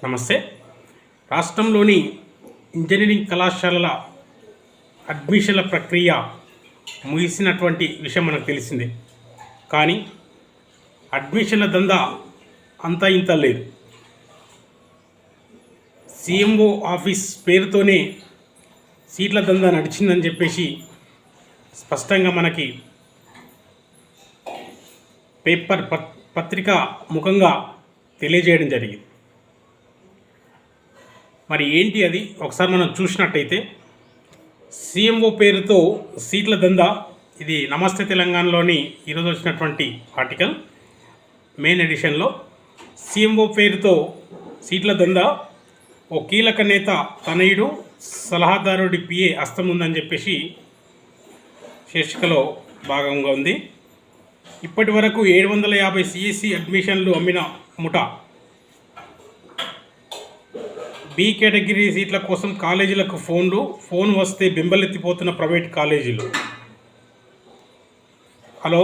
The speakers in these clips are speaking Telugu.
నమస్తే. రాష్ట్రంలోని ఇంజనీరింగ్ కళాశాలల అడ్మిషన్ల ప్రక్రియ ముగిసినటువంటి విషయం మనకు తెలిసిందే. కానీ అడ్మిషన్ల దందా అంతా ఇంత లేదు. సిఎంఓ ఆఫీస్ పేరుతోనే సీట్ల దందా నడిచిందని చెప్పేసి స్పష్టంగా మనకి పత్రిక ముఖంగా తెలియజేయడం జరిగింది. మరి ఏంటి అది ఒకసారి మనం చూసినట్టయితే, సిఎంఓ పేరుతో సీట్ల దందా, ఇది నమస్తే తెలంగాణలోని ఈరోజు వచ్చినటువంటి ఆర్టికల్ మెయిన్ ఎడిషన్లో. సిఎంఓ పేరుతో సీట్ల దందా, ఓ కీలక నేత తనయుడు సలహాదారుడి పిఏ హస్తం ఉందని చెప్పేసి శీర్షికలో భాగంగా ఉంది. ఇప్పటి వరకు 750 సిఎస్సి అడ్మిషన్లు అమ్మిన ముఠా. బి కేటగిరీ సీట్ల కోసం కాలేజీలకు ఫోన్ వస్తే బింబలెత్తిపోతున్న ప్రైవేట్ కాలేజీలు. హలో,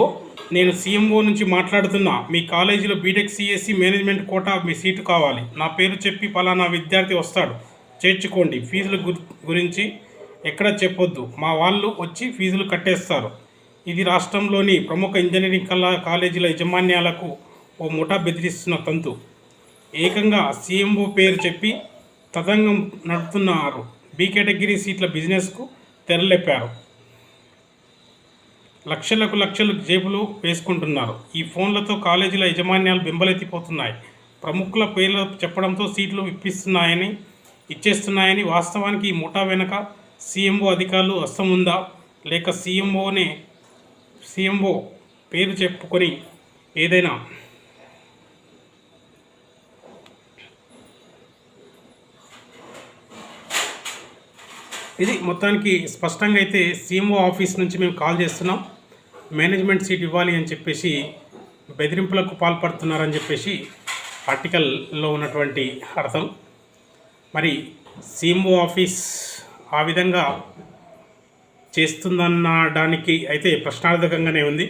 నేను సిఎంఓ నుంచి మాట్లాడుతున్నా. మీ కాలేజీలో బీటెక్ సిఎస్సి మేనేజ్మెంట్ కోటా మీ సీటు కావాలి. నా పేరు చెప్పి పలానా విద్యార్థి వస్తాడు, చేర్చుకోండి. ఫీజుల గురించి ఎక్కడ చెప్పొద్దు, మా వాళ్ళు వచ్చి ఫీజులు కట్టేస్తారు. ఇది రాష్ట్రంలోని ప్రముఖ ఇంజనీరింగ్ కాలేజీల యాజమాన్యాలకు ఓ ముఠా బెదిరిస్తున్న తంతు. ఏకంగా సిఎంఓ పేరు చెప్పి తతంగం నడుపుతున్నారు. బి కేటగిరీ సీట్ల బిజినెస్కు తెరలేపారు. లక్షలు జేబులు వేసుకుంటున్నారు. ఈ ఫోన్లతో కాలేజీల యాజమాన్యాలు బింబలెత్తిపోతున్నాయి. ప్రముఖుల పేర్లు చెప్పడంతో సీట్లు ఇచ్చేస్తున్నాయని. వాస్తవానికి ఈ ముఠా వెనక సిఎంఓ అధికారులు హస్తం ఉందా, లేక సిఎంఓ పేరు చెప్పుకొని ఏదైనా ఇది మొత్తానికి స్పష్టంగా అయితే సిఎంఓ ఆఫీస్ నుంచి మేము కాల్ చేస్తున్నాం, మేనేజ్మెంట్ సీట్ ఇవ్వాలి అని చెప్పేసి బెదిరింపులకు పాల్పడుతున్నారని చెప్పేసి ఆర్టికల్లో ఉన్నటువంటి అర్థం. మరి సిఎంఓ ఆఫీస్ ఆ విధంగా చేస్తుందనడానికి అయితే ప్రశ్నార్థకంగానే ఉంది.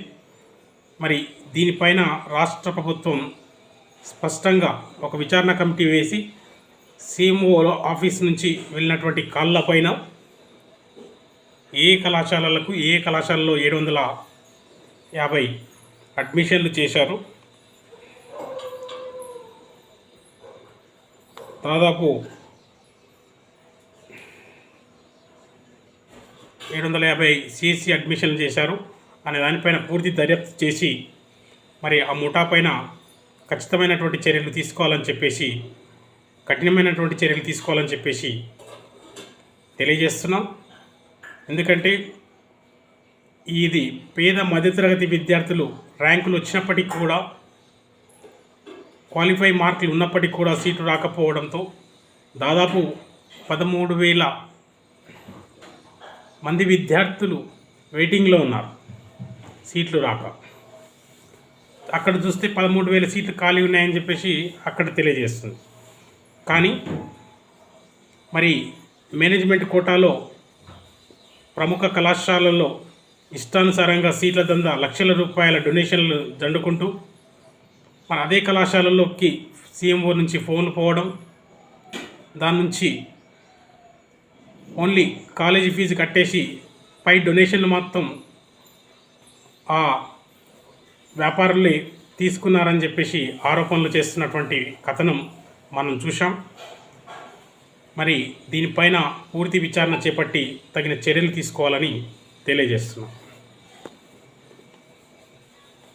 మరి దీనిపైన రాష్ట్ర ప్రభుత్వం స్పష్టంగా ఒక విచారణ కమిటీ వేసి సిఎంఓ ఆఫీస్ నుంచి వెళ్ళినటువంటి కాళ్ళపైన ఏ కళాశాలలో 750 అడ్మిషన్లు చేశారు, దాదాపు 750 సిఎస్సి అడ్మిషన్లు చేశారు అనే దానిపైన పూర్తి దర్యాప్తు చేసి మరి ఆ ముఠా పైన ఖచ్చితమైనటువంటి చర్యలు తీసుకోవాలని చెప్పేసి, కఠినమైనటువంటి చర్యలు తీసుకోవాలని చెప్పేసి తెలియజేస్తున్నాం. ఎందుకంటే ఇది పేద మధ్యతరగతి విద్యార్థులు ర్యాంకులు వచ్చినప్పటికీ కూడా, క్వాలిఫై మార్కులు ఉన్నప్పటికీ కూడా సీటు రాకపోవడంతో దాదాపు 13,000 మంది విద్యార్థులు వెయిటింగ్లో ఉన్నారు సీట్లు రాక. అక్కడ చూస్తే 13,000 సీట్లు ఖాళీ ఉన్నాయని చెప్పేసి అక్కడ తెలియజేస్తుంది. కానీ మరి మేనేజ్మెంట్ కోటాలో ప్రముఖ కళాశాలల్లో ఇష్టానుసారంగా సీట్ల దందా, లక్షల రూపాయల డొనేషన్లు దండుకుంటూ మన అదే కళాశాలలోకి సిఎంఓ నుంచి ఫోన్లు పోవడం, దాని నుంచి ఓన్లీ కాలేజీ ఫీజు కట్టేసి పై డొనేషన్లు మొత్తం ఆ వ్యాపారులే తీసుకున్నారని చెప్పేసి ఆరోపణలు చేస్తున్నటువంటి కథనం మనం చూసాం. మరి దీనిపైన పూర్తి విచారణ చేపట్టి తగిన చర్యలు తీసుకోవాలని తెలియజేస్తున్నాం.